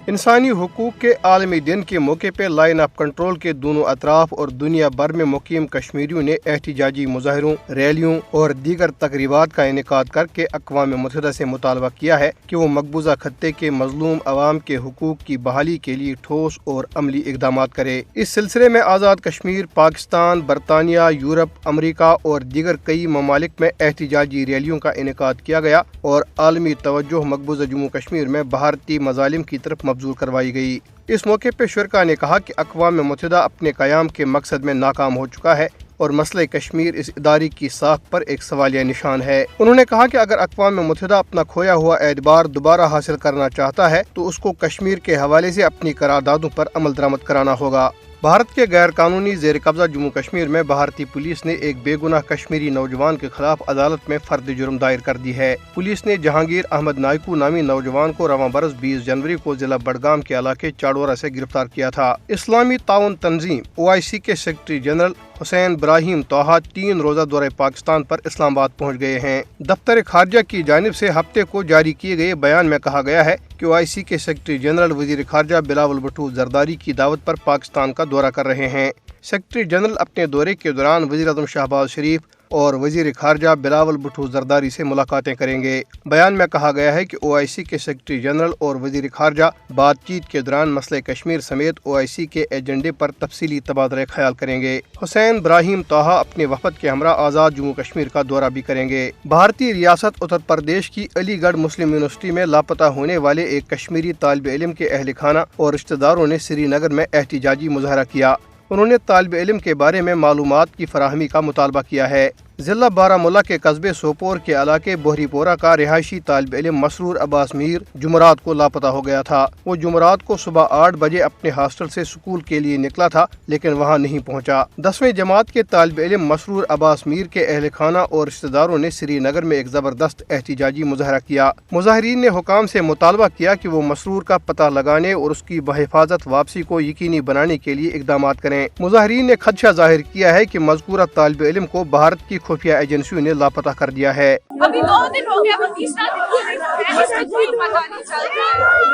انسانی حقوق کے عالمی دن کے موقع پہ لائن آف کنٹرول کے دونوں اطراف اور دنیا بھر میں مقیم کشمیریوں نے احتجاجی مظاہروں، ریلیوں اور دیگر تقریبات کا انعقاد کر کے اقوام متحدہ سے مطالبہ کیا ہے کہ وہ مقبوضہ خطے کے مظلوم عوام کے حقوق کی بحالی کے لیے ٹھوس اور عملی اقدامات کرے۔ اس سلسلے میں آزاد کشمیر، پاکستان، برطانیہ، یورپ، امریکہ اور دیگر کئی ممالک میں احتجاجی ریلیوں کا انعقاد کیا گیا اور عالمی توجہ مقبوضہ جموں کشمیر میں بھارتی مظالم کی طرف مبذول کروائی گئی۔ اس موقع پہ شرکاء نے کہا کہ اقوام متحدہ اپنے قیام کے مقصد میں ناکام ہو چکا ہے اور مسئلہ کشمیر اس ادارے کی ساکھ پر ایک سوالیہ نشان ہے۔ انہوں نے کہا کہ اگر اقوام متحدہ اپنا کھویا ہوا اعتبار دوبارہ حاصل کرنا چاہتا ہے تو اس کو کشمیر کے حوالے سے اپنی قراردادوں پر عمل درآمد کرانا ہوگا۔ بھارت کے غیر قانونی زیر قبضہ جموں کشمیر میں بھارتی پولیس نے ایک بے گناہ کشمیری نوجوان کے خلاف عدالت میں فرد جرم دائر کر دی ہے۔ پولیس نے جہانگیر احمد نائکو نامی نوجوان کو رواں برس 20 جنوری کو ضلع بڈگام کے علاقے چاڑورہ سے گرفتار کیا تھا۔ اسلامی تعاون تنظیم OIC کے سیکرٹری جنرل حسین ابراہیم طٰہٰ 3 روزہ دورہ پاکستان پر اسلام آباد پہنچ گئے ہیں۔ دفتر خارجہ کی جانب سے ہفتے کو جاری کیے گئے بیان میں کہا گیا ہے کہ OIC کے سیکرٹری جنرل وزیر خارجہ بلاول بھٹو زرداری کی دعوت پر پاکستان کا دورہ کر رہے ہیں۔ سیکرٹری جنرل اپنے دورے کے دوران وزیر اعظم شہباز شریف اور وزیر خارجہ بلاول بھٹو زرداری سے ملاقاتیں کریں گے۔ بیان میں کہا گیا ہے کہ OIC کے سیکرٹری جنرل اور وزیر خارجہ بات چیت کے دوران مسئلہ کشمیر سمیت OIC کے ایجنڈے پر تفصیلی تبادلہ خیال کریں گے۔ حسین ابراہیم طٰہٰ اپنے وفد کے ہمراہ آزاد جموں کشمیر کا دورہ بھی کریں گے۔ بھارتی ریاست اتر پردیش کی علی گڑھ مسلم یونیورسٹی میں لاپتہ ہونے والے ایک کشمیری طالب علم کے اہل خانہ اور رشتہ داروں نے سری نگر میں احتجاجی مظاہرہ کیا۔ انہوں نے طالب علم کے بارے میں معلومات کی فراہمی کا مطالبہ کیا ہے۔ ضلع بارہمولہ کے قصبے سوپور کے علاقے بوہری پورہ کا رہائشی طالب علم مسرور عباس میر جمعرات کو لاپتہ ہو گیا تھا۔ وہ جمعرات کو صبح 8 بجے اپنے ہاسٹل سے اسکول کے لیے نکلا تھا لیکن وہاں نہیں پہنچا۔ 10ویں جماعت کے طالب علم مسرور عباس میر کے اہل خانہ اور رشتہ داروں نے سری نگر میں ایک زبردست احتجاجی مظاہرہ کیا۔ مظاہرین نے حکام سے مطالبہ کیا کہ وہ مسرور کا پتہ لگانے اور اس کی بحفاظت واپسی کو یقینی بنانے کے لیے اقدامات کریں۔ مظاہرین نے خدشہ ظاہر کیا ہے کہ مذکورہ طالب علم کو بھارت کی خفیہ ایجنسیوں نے لاپتہ کر دیا ہے۔ ابھی 2 دن ہو گیا، تیسرا دن ہو گیا، اس میں کوئی پتہ نہیں چل رہا ہے۔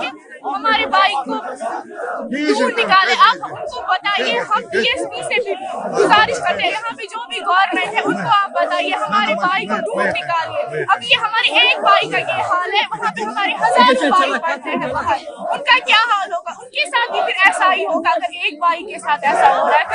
کہ ہمارے بھائی کو دور نکالے۔ آپ ان کو بتائیے، ہم DSP سے بھی گزارش کرتے ہیں، یہاں پہ جو بھی گورنمنٹ ہے ان کو آپ بتائیے ہمارے بھائی کو دور نکالیے۔ اب یہ ہمارے ایک بھائی کا یہ حال ہے، وہاں پہ ہمارے ہزاروں بھائی پڑھتے ہیں باہر، ان کا کیا حال ہوگا؟ ان کے ساتھ بھی پھر ایسا ہی ہوگا اگر ایک بھائی کے ساتھ ایسا ہو رہا ہے۔